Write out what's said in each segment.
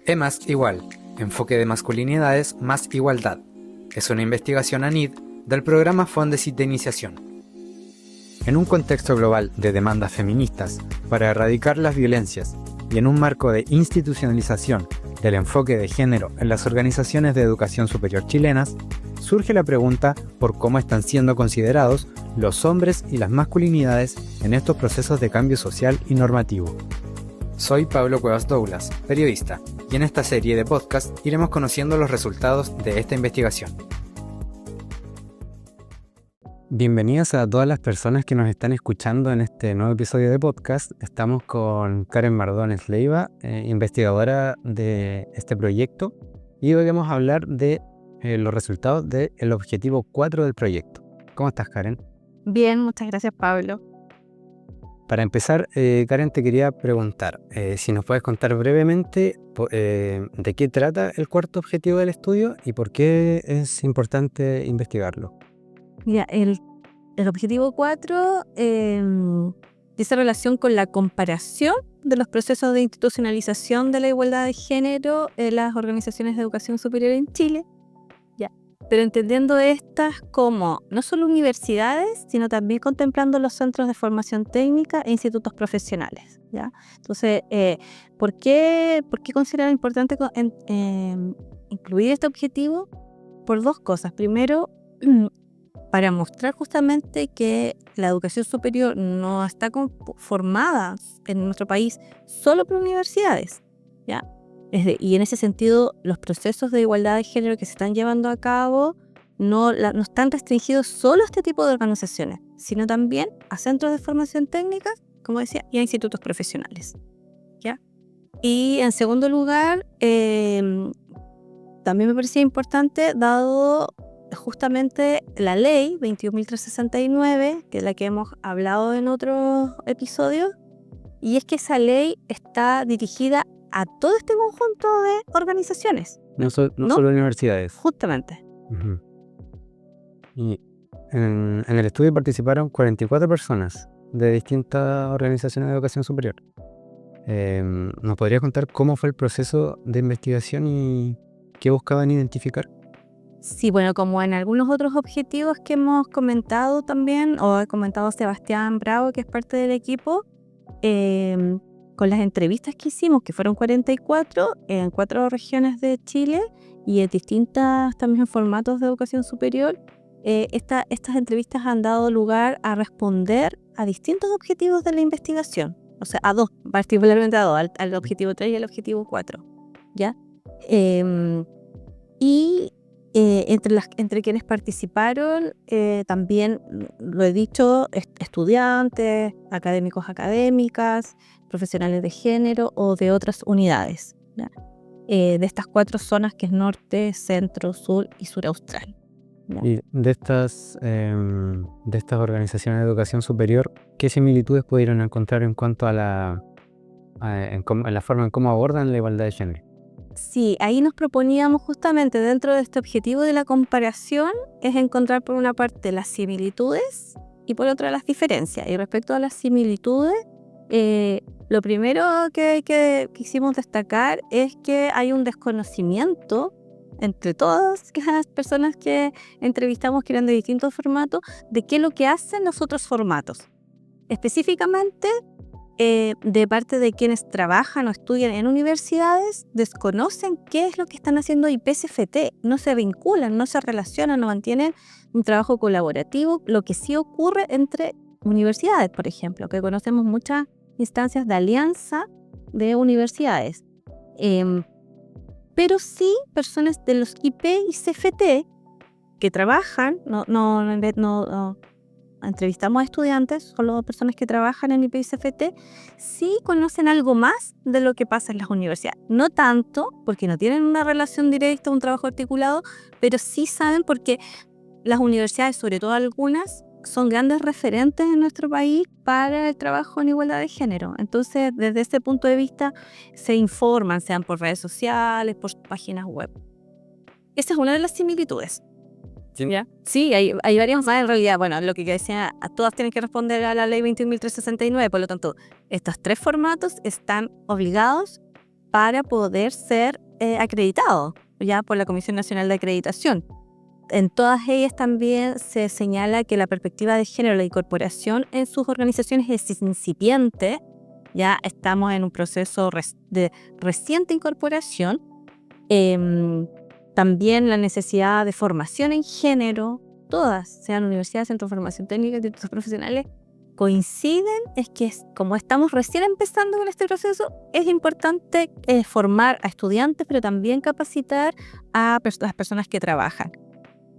E más igual, enfoque de masculinidades más igualdad. Es una investigación ANID del programa Fondesit de Iniciación. En un contexto global de demandas feministas para erradicar las violencias y en un marco de institucionalización del enfoque de género en las organizaciones de educación superior chilenas, surge la pregunta por cómo están siendo considerados los hombres y las masculinidades en estos procesos de cambio social y normativo. Soy Pablo Cuevas Douglas, periodista, y en esta serie de podcast iremos conociendo los resultados de esta investigación. Bienvenidas a todas las personas que nos están escuchando en este nuevo episodio de podcast. Estamos con Karen Mardones Leiva, investigadora de este proyecto, y hoy vamos a hablar de los resultados del objetivo 4 del proyecto. ¿Cómo estás, Karen? Bien, muchas gracias, Pablo. Para empezar, Karen, te quería preguntar si nos puedes contar brevemente de qué trata el cuarto objetivo del estudio y por qué es importante investigarlo. Mira, el objetivo 4 dice relación con la comparación de los procesos de institucionalización de la igualdad de género en las organizaciones de educación superior en Chile. Pero entendiendo estas como no solo universidades, sino también contemplando los centros de formación técnica e institutos profesionales, ¿ya? Entonces, ¿por qué considerar importante incluir este objetivo? Por dos cosas. Primero, para mostrar justamente que la educación superior no está formada en nuestro país solo por universidades, ¿ya? Y en ese sentido, los procesos de igualdad de género que se están llevando a cabo no están restringidos solo a este tipo de organizaciones, sino también a centros de formación técnica, como decía, y a institutos profesionales, ¿ya? Y en segundo lugar, también me parecía importante, dado justamente la ley 21.369, que es la que hemos hablado en otros episodios, y es que esa ley está dirigida a todo este conjunto de organizaciones. No solo universidades. Justamente. Uh-huh. Y en el estudio participaron 44 personas de distintas organizaciones de educación superior. ¿Nos podrías contar cómo fue el proceso de investigación y qué buscaban identificar? Sí, bueno, como en algunos otros objetivos que hemos comentado también, o ha comentado Sebastián Bravo, que es parte del equipo, con las entrevistas que hicimos, que fueron 44 en 4 regiones de Chile y en distintas también formatos de educación superior, estas entrevistas han dado lugar a responder a distintos objetivos de la investigación, o sea, a dos, particularmente a dos, al objetivo 3 y al objetivo 4, ¿ya? Entre quienes participaron, también lo he dicho, estudiantes, académicas, profesionales de género o de otras unidades, ¿ya? De estas 4 zonas que es norte, centro, sur y sur austral, ¿ya? Y de estas organizaciones de educación superior, ¿qué similitudes pudieron encontrar en cuanto a la forma en cómo abordan la igualdad de género? Sí, ahí nos proponíamos justamente dentro de este objetivo de la comparación es encontrar por una parte las similitudes y por otra las diferencias. Y respecto a las similitudes, lo primero que quisimos destacar es que hay un desconocimiento entre todas las personas que entrevistamos, que eran de distintos formatos, de qué es lo que hacen los otros formatos. Específicamente, de parte de quienes trabajan o estudian en universidades, desconocen qué es lo que están haciendo IPCFT, no se vinculan, no se relacionan, no mantienen un trabajo colaborativo, lo que sí ocurre entre universidades, por ejemplo, que conocemos muchas instancias de alianza de universidades, pero sí personas de los IP y CFT que trabajan, no entrevistamos a estudiantes, solo personas que trabajan en IP y CFT, sí conocen algo más de lo que pasa en las universidades. No tanto, porque no tienen una relación directa, un trabajo articulado, pero sí saben porque las universidades, sobre todo algunas, son grandes referentes en nuestro país para el trabajo en igualdad de género. Entonces, desde ese punto de vista, se informan, sean por redes sociales, por páginas web. Esa es una de las similitudes. ¿Ya? Sí, hay varias más en realidad. Bueno, lo que decía, todas tienen que responder a la ley 21.369, por lo tanto, estos 3 formatos están obligados para poder ser acreditado ya por la Comisión Nacional de Acreditación. En todas ellas también se señala que la perspectiva de género, la incorporación en sus organizaciones es incipiente. Ya estamos en un proceso de reciente incorporación. También la necesidad de formación en género, todas, sean universidades, centros de formación técnica, institutos profesionales, coinciden, es que como estamos recién empezando con este proceso, es importante formar a estudiantes, pero también capacitar a las personas que trabajan.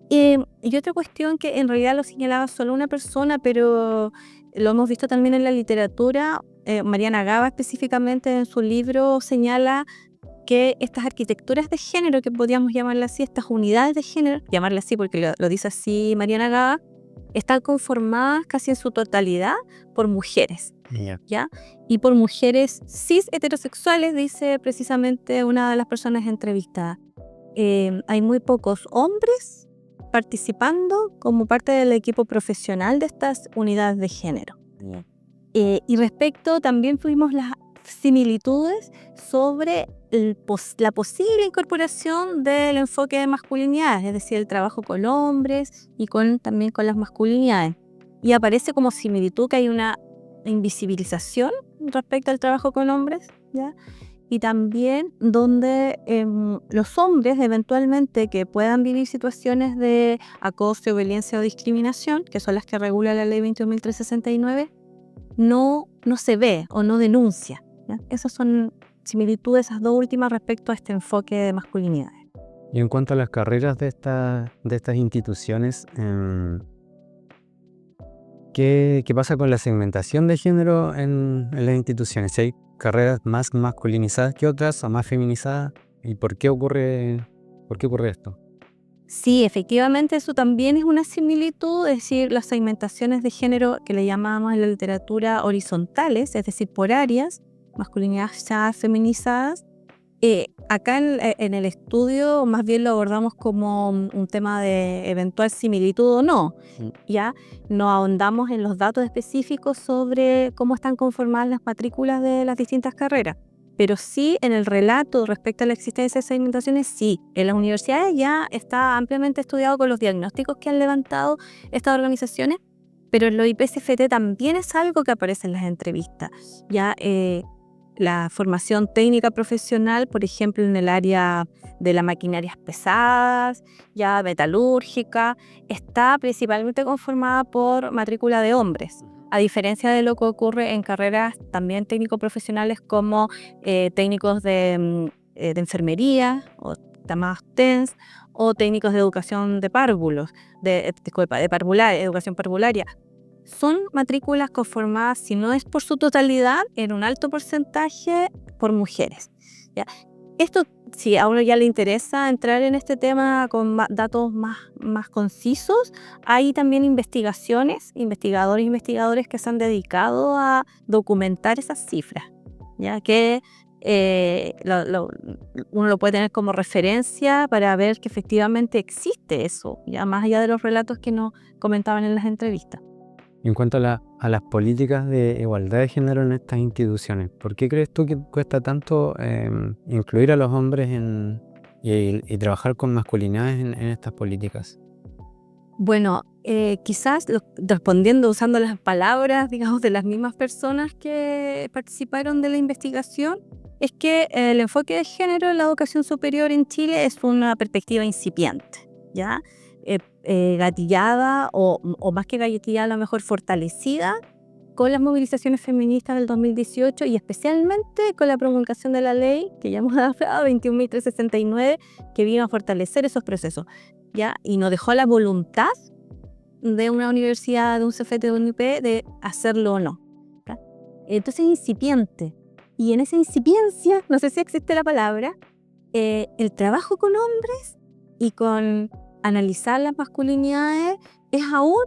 Y otra cuestión que en realidad lo señalaba solo una persona, pero lo hemos visto también en la literatura, Mariana Gaba específicamente en su libro señala que estas arquitecturas de género, que podríamos llamarlas así, estas unidades de género, llamarlas así porque lo dice así Mariana Gaba, están conformadas casi en su totalidad por mujeres, ¿ya? Y por mujeres cis heterosexuales, dice precisamente una de las personas entrevistadas. Hay muy pocos hombres participando como parte del equipo profesional de estas unidades de género. Y respecto, también tuvimos las similitudes sobre la posible incorporación del enfoque de masculinidades, es decir, el trabajo con hombres y también con las masculinidades. Y aparece como similitud que hay una invisibilización respecto al trabajo con hombres, ¿ya? Y también donde los hombres eventualmente que puedan vivir situaciones de acoso, violencia o discriminación, que son las que regula la ley 21.369, no se ve o no denuncia, ¿ya? Esas son similitudes, esas dos últimas respecto a este enfoque de masculinidades. Y en cuanto a las carreras de estas instituciones, ¿qué pasa con la segmentación de género en las instituciones? ¿Si hay carreras más masculinizadas que otras o más feminizadas? ¿Y por qué ocurre esto? Sí, efectivamente eso también es una similitud, es decir, las segmentaciones de género que le llamamos en la literatura horizontales, es decir, por áreas, masculinidades ya feminizadas. Acá en el estudio más bien lo abordamos como un tema de eventual similitud o no. Ya no ahondamos en los datos específicos sobre cómo están conformadas las matrículas de las distintas carreras. Pero sí, en el relato respecto a la existencia de segmentaciones, sí. En las universidades ya está ampliamente estudiado con los diagnósticos que han levantado estas organizaciones, pero en los IPCFT también es algo que aparece en las entrevistas. Ya la formación técnica profesional, por ejemplo, en el área de las maquinarias pesadas, ya metalúrgica, está principalmente conformada por matrícula de hombres, a diferencia de lo que ocurre en carreras también técnico-profesionales como técnicos de enfermería, o llamadas TENS, o técnicos de educación de párvulos, de educación parvularia. Son matrículas conformadas, si no es por su totalidad, en un alto porcentaje por mujeres, ¿ya? Esto, si a uno ya le interesa entrar en este tema con datos más concisos, hay también investigadores e investigadores que se han dedicado a documentar esas cifras, ya que uno lo puede tener como referencia para ver que efectivamente existe eso, ya más allá de los relatos que nos comentaban en las entrevistas. En cuanto a las políticas de igualdad de género en estas instituciones, ¿por qué crees tú que cuesta tanto incluir a los hombres y trabajar con masculinidades en estas políticas? Bueno, quizás respondiendo usando las palabras, digamos, de las mismas personas que participaron de la investigación, es que el enfoque de género en la educación superior en Chile es una perspectiva incipiente, ¿ya? Gatillada o más que gatillada, a lo mejor fortalecida con las movilizaciones feministas del 2018 y especialmente con la promulgación de la ley que ya hemos hablado, 21.369, que vino a fortalecer esos procesos, ¿ya? Y nos dejó la voluntad de una universidad, de un CFT, de un IP, de hacerlo o no, ¿ya? Entonces es incipiente. Y en esa incipiencia, no sé si existe la palabra, el trabajo con hombres y con analizar las masculinidades es aún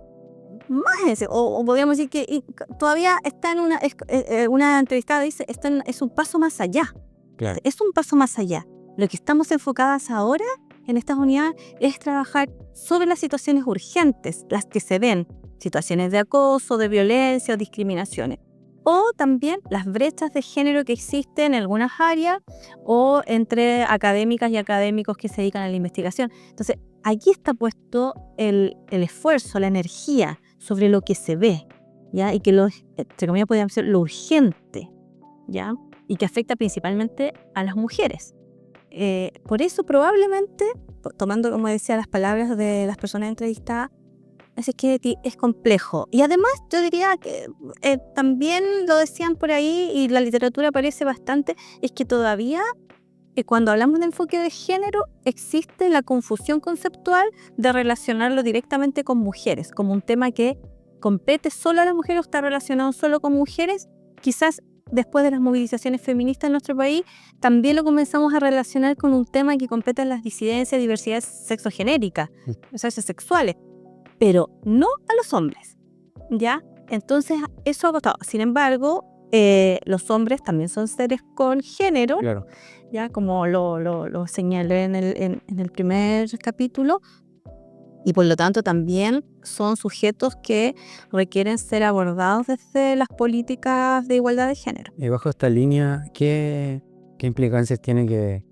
más ese, o podríamos decir que todavía está en una entrevistada dice, es un paso más allá. Claro. Es un paso más allá. Lo que estamos enfocadas ahora en estas unidades es trabajar sobre las situaciones urgentes, las que se ven, situaciones de acoso, de violencia o discriminaciones. o también las brechas de género que existen en algunas áreas o entre académicas y académicos que se dedican a la investigación. Entonces, aquí está puesto el esfuerzo, la energía sobre lo que se ve, ¿ya? Y que entre comillas, podríamos ser lo urgente, ¿ya? Y que afecta principalmente a las mujeres. Por eso probablemente, tomando, como decía, las palabras de las personas entrevistadas, así que es complejo. Y además yo diría que también lo decían por ahí y la literatura aparece bastante, es que todavía cuando hablamos de enfoque de género existe la confusión conceptual de relacionarlo directamente con mujeres, como un tema que compete solo a las mujeres o está relacionado solo con mujeres. Quizás después de las movilizaciones feministas en nuestro país, también lo comenzamos a relacionar con un tema que compete a las disidencias y diversidades sexogenéricas, o sea, sexuales, pero no a los hombres, ¿ya? Entonces, eso ha costado. Sin embargo, los hombres también son seres con género, Claro. ya como lo señalé en el primer capítulo, y por lo tanto también son sujetos que requieren ser abordados desde las políticas de igualdad de género. Y bajo esta línea, ¿qué implicancias tiene que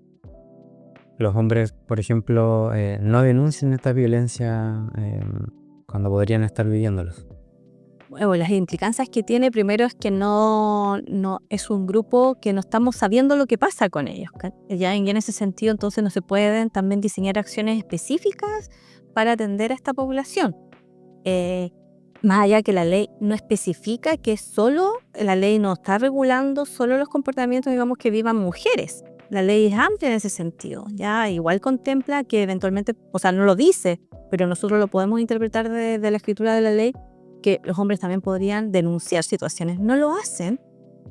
los hombres, por ejemplo, no denuncien esta violencia cuando podrían estar viviéndolos? Bueno, las implicancias que tiene primero es que no es un grupo que no estamos sabiendo lo que pasa con ellos. Ya en ese sentido, entonces no se pueden también diseñar acciones específicas para atender a esta población. Más allá que la ley no especifica que la ley no está regulando solo los comportamientos, digamos, que vivan mujeres. La ley es amplia en ese sentido, ya igual contempla que eventualmente, o sea, no lo dice, pero nosotros lo podemos interpretar de la escritura de la ley, que los hombres también podrían denunciar situaciones. No lo hacen,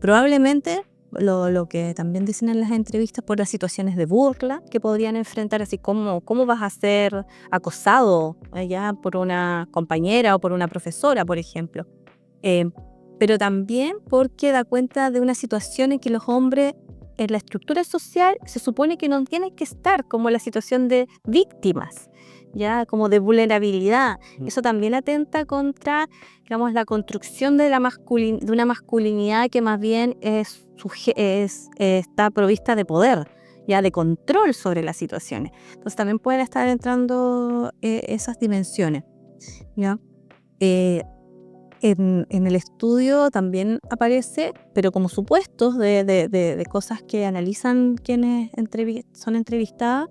probablemente lo que también dicen en las entrevistas, por las situaciones de burla que podrían enfrentar, así como cómo vas a ser acosado ya por una compañera o por una profesora, por ejemplo. Pero también porque da cuenta de una situación en que los hombres en la estructura social se supone que no tienen que estar, como la situación de víctimas, ya como de vulnerabilidad. Eso también atenta contra, digamos, la construcción de una masculinidad que más bien está provista de poder, ya de control sobre las situaciones. Entonces también pueden estar entrando esas dimensiones, ¿ya? En el estudio también aparece, pero como supuestos de cosas que analizan quienes son entrevistadas,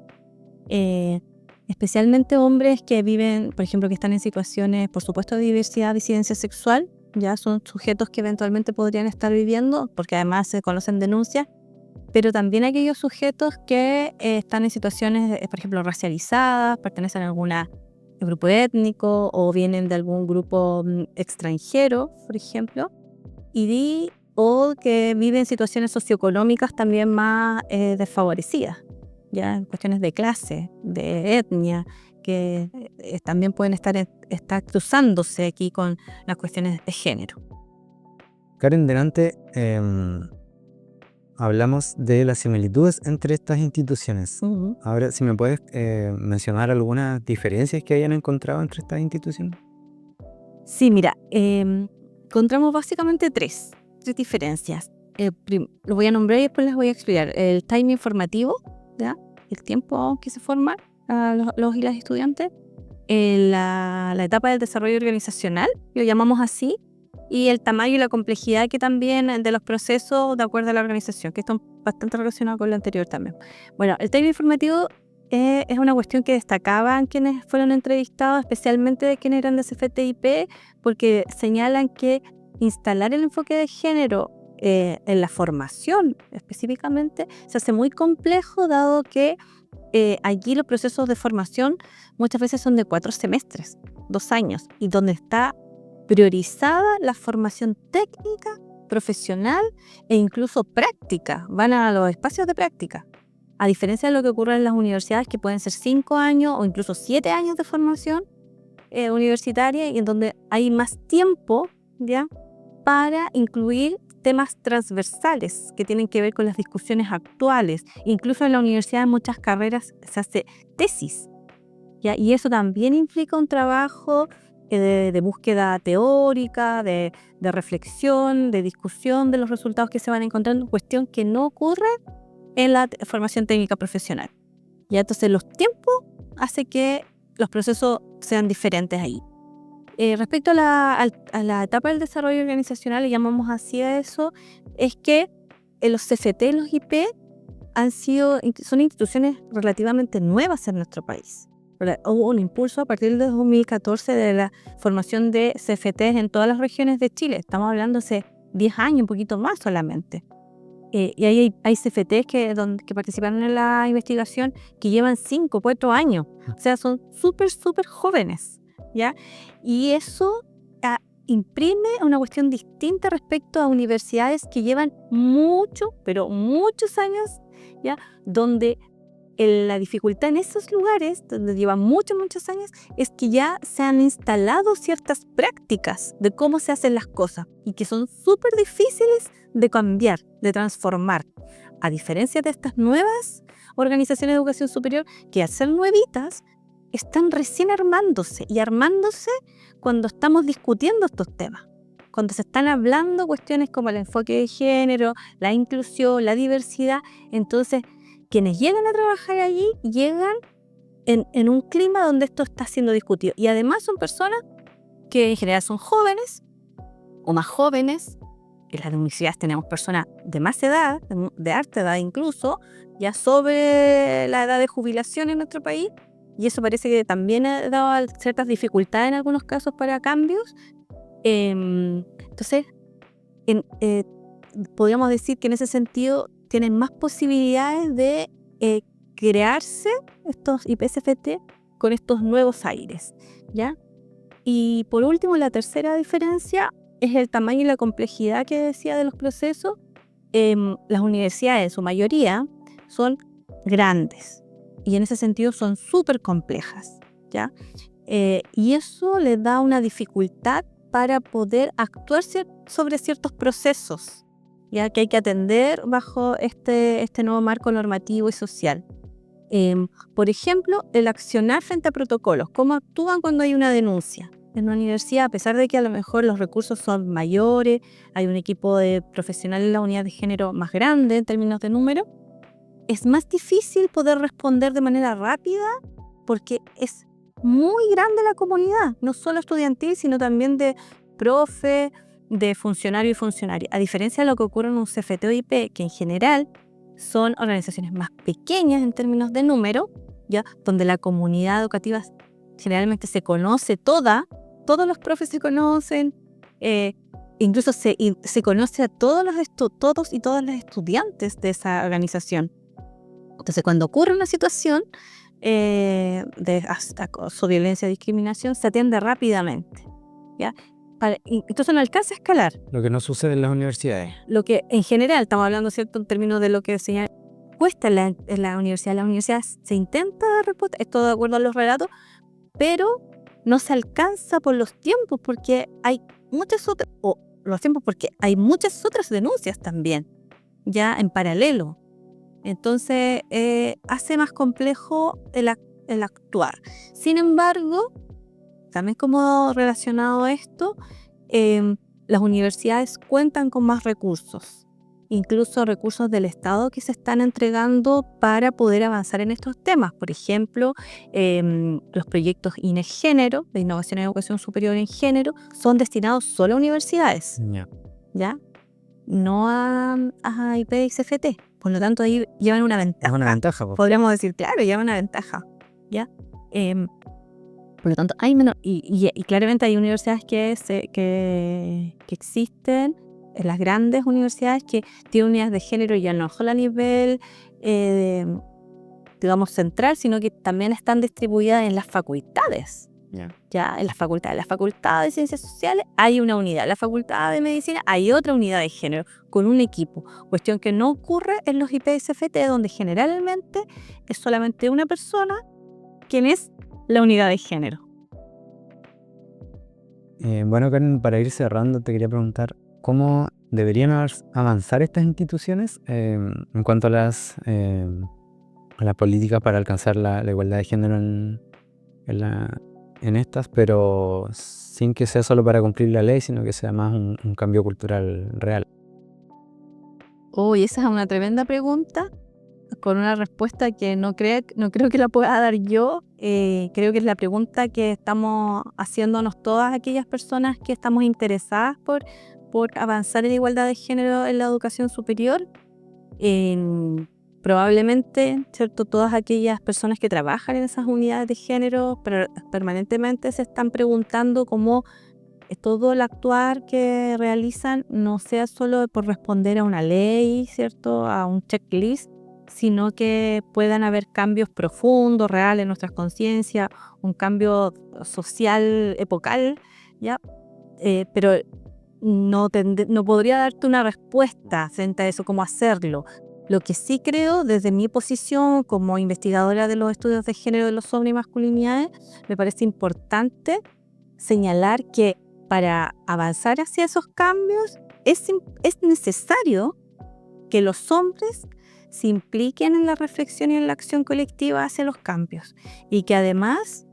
especialmente hombres que viven, por ejemplo, que están en situaciones, por supuesto, de diversidad, disidencia sexual, ya son sujetos que eventualmente podrían estar viviendo, porque además se conocen denuncias, pero también aquellos sujetos que están en situaciones, por ejemplo, racializadas, pertenecen a alguna grupo étnico o vienen de algún grupo extranjero, por ejemplo, o que viven situaciones socioeconómicas también más desfavorecidas, ya en cuestiones de clase, de etnia, que también pueden estar cruzándose aquí con las cuestiones de género. Karen, delante hablamos de las similitudes entre estas instituciones. Uh-huh. Ahora, si me puedes mencionar algunas diferencias que hayan encontrado entre estas instituciones. Sí, mira, encontramos básicamente tres diferencias. Lo voy a nombrar y después les voy a explicar. El timing formativo, ¿ya? El tiempo que se forma a los y las estudiantes. La etapa del desarrollo organizacional, lo llamamos así, y el tamaño y la complejidad que también de los procesos de acuerdo a la organización, que están bastante relacionados con lo anterior también. Bueno, el timing informativo es una cuestión que destacaban quienes fueron entrevistados, especialmente de quienes eran de CFTIP, porque señalan que instalar el enfoque de género en la formación específicamente se hace muy complejo, dado que allí los procesos de formación muchas veces son de 4 semestres, 2 años, y donde está priorizada la formación técnica, profesional e incluso práctica. Van a los espacios de práctica. A diferencia de lo que ocurre en las universidades, que pueden ser 5 años o incluso 7 años de formación universitaria, y en donde hay más tiempo, ¿ya?, para incluir temas transversales que tienen que ver con las discusiones actuales. Incluso en la universidad en muchas carreras se hace tesis, ¿ya? Y eso también implica un trabajo de búsqueda teórica, de reflexión, de discusión de los resultados que se van encontrando, cuestión que no ocurre en la formación técnica profesional. Ya entonces los tiempos hacen que los procesos sean diferentes ahí. Respecto a la etapa del desarrollo organizacional, le llamamos así a eso, es que los CFT, los IP, son instituciones relativamente nuevas en nuestro país. Hubo un impulso a partir de 2014 de la formación de CFTs en todas las regiones de Chile. Estamos hablando hace 10 años, un poquito más solamente. Y ahí hay CFTs que participaron en la investigación que llevan 5, 4 años. O sea, son súper jóvenes, ¿ya? Y eso imprime una cuestión distinta respecto a universidades que llevan pero muchos años, ¿ya? Donde la dificultad en esos lugares, donde llevan muchos años, es que ya se han instalado ciertas prácticas de cómo se hacen las cosas y que son súper difíciles de cambiar, de transformar. A diferencia de estas nuevas organizaciones de educación superior, que al ser nuevitas, están recién armándose cuando estamos discutiendo estos temas. Cuando se están hablando cuestiones como el enfoque de género, la inclusión, la diversidad, entonces quienes llegan a trabajar allí llegan en un clima donde esto está siendo discutido. Y además son personas que en general son jóvenes o más jóvenes. En las universidades tenemos personas de más edad, de harta edad incluso, ya sobre la edad de jubilación en nuestro país. Y eso parece que también ha dado ciertas dificultades en algunos casos para cambios. Entonces, podríamos decir que en ese sentido tienen más posibilidades de crearse estos IPCFT con estos nuevos aires, ¿ya? Y por último, la tercera diferencia es el tamaño y la complejidad que decía de los procesos. Las universidades, en su mayoría, son grandes y en ese sentido son súper complejas, ¿ya? Y eso les da una dificultad para poder actuar sobre ciertos procesos, ya que hay que atender bajo este nuevo marco normativo y social. Por ejemplo, el accionar frente a protocolos. ¿Cómo actúan cuando hay una denuncia? En una universidad, a pesar de que a lo mejor los recursos son mayores, hay un equipo de profesionales en la unidad de género más grande en términos de número, es más difícil poder responder de manera rápida porque es muy grande la comunidad, no solo estudiantil, sino también de profe, de funcionario y funcionaria. A diferencia de lo que ocurre en un CFT o IP, que en general son organizaciones más pequeñas en términos de número, ¿ya? Donde la comunidad educativa generalmente se conoce todos los profes se conocen, incluso se conoce a todos y todas las estudiantes de esa organización. Entonces, cuando ocurre una situación de acoso, violencia, discriminación, se atiende rápidamente, ¿ya? Entonces no alcanza a escalar. Lo que no sucede en las universidades. Lo que en general, estamos hablando, ¿cierto?, en términos de lo que se cuesta en la universidad. La universidad se intenta responder, esto de acuerdo a los relatos, pero no se alcanza por los tiempos porque hay muchas otras, porque hay muchas otras denuncias también, ya en paralelo. Entonces hace más complejo el actuar. Sin embargo, también como relacionado a esto, las universidades cuentan con más recursos, incluso recursos del Estado que se están entregando para poder avanzar en estos temas. Por ejemplo, los proyectos INE Género, de Innovación en Educación Superior en Género, son destinados solo a universidades, ¿ya? No a IP y CFT. Por lo tanto, ahí llevan una ventaja. Es una ventaja, pues. Podríamos decir, claro, llevan una ventaja, ¿ya? Por lo tanto, hay menos. Y claramente hay universidades que existen, las grandes universidades que tienen unidades de género ya no solo a nivel, digamos, central, sino que también están distribuidas en las facultades. Ya en las facultades de Ciencias Sociales hay una unidad, en la Facultad de Medicina hay otra unidad de género con un equipo, cuestión que no ocurre en los IPSFT, donde generalmente es solamente una persona quien es la unidad de género. Bueno, Karen, para ir cerrando te quería preguntar cómo deberían avanzar estas instituciones en cuanto a las políticas para alcanzar la igualdad de género en en estas, pero sin que sea solo para cumplir la ley, sino que sea más un cambio cultural real. Uy, esa es una tremenda pregunta, con una respuesta que no creo que la pueda dar yo. Creo que es la pregunta que estamos haciéndonos todas aquellas personas que estamos interesadas por avanzar en igualdad de género en la educación superior. Probablemente, ¿cierto? Todas aquellas personas que trabajan en esas unidades de género permanentemente se están preguntando cómo todo el actuar que realizan no sea solo por responder a una ley, ¿cierto? A un checklist, sino que puedan haber cambios profundos, reales en nuestras conciencias, un cambio social epocal, ¿ya? Pero no podría darte una respuesta frente a eso, cómo hacerlo. Lo que sí creo, desde mi posición como investigadora de los estudios de género de los hombres y masculinidades, me parece importante señalar que para avanzar hacia esos cambios es necesario que los hombres se impliquen en la reflexión y en la acción colectiva hacia los cambios, y que además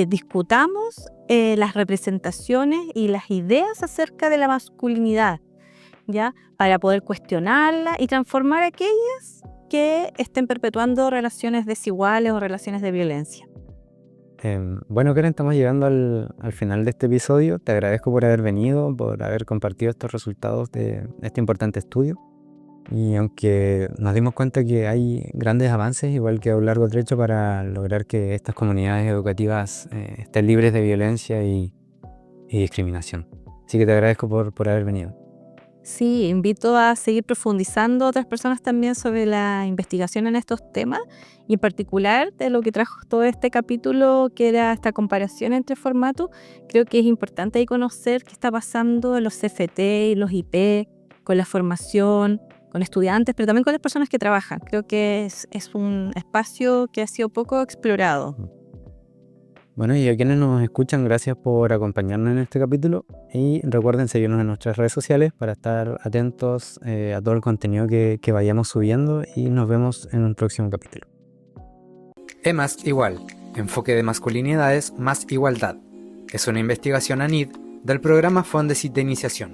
discutamos las representaciones y las ideas acerca de la masculinidad, ¿ya? Para poder cuestionarla y transformar aquellas que estén perpetuando relaciones desiguales o relaciones de violencia. Bueno, Karen, estamos llegando al final de este episodio. Te agradezco por haber venido, por haber compartido estos resultados de este importante estudio. Y aunque nos dimos cuenta que hay grandes avances, igual que a un largo trecho, para lograr que estas comunidades educativas estén libres de violencia y discriminación. Así que te agradezco por haber venido. Sí, invito a seguir profundizando a otras personas también sobre la investigación en estos temas, y en particular de lo que trajo todo este capítulo, que era esta comparación entre formatos. Creo que es importante ahí conocer qué está pasando en los CFT y los IP, con la formación, con estudiantes, pero también con las personas que trabajan. Creo que es un espacio que ha sido poco explorado. Bueno, y a quienes nos escuchan, gracias por acompañarnos en este capítulo, y recuerden seguirnos en nuestras redes sociales para estar atentos a todo el contenido que vayamos subiendo, y nos vemos en un próximo capítulo. EMAS igual, enfoque de masculinidades más igualdad. Es una investigación ANID del programa Fondesit de Iniciación.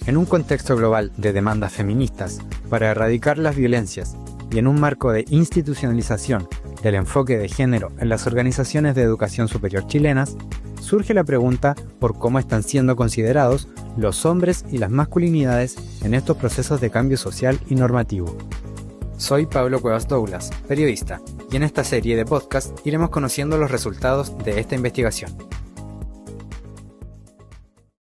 En un contexto global de demandas feministas para erradicar las violencias y en un marco de institucionalización del enfoque de género en las organizaciones de educación superior chilenas, surge la pregunta por cómo están siendo considerados los hombres y las masculinidades en estos procesos de cambio social y normativo. Soy Pablo Cuevas Douglas, periodista, y en esta serie de podcast iremos conociendo los resultados de esta investigación.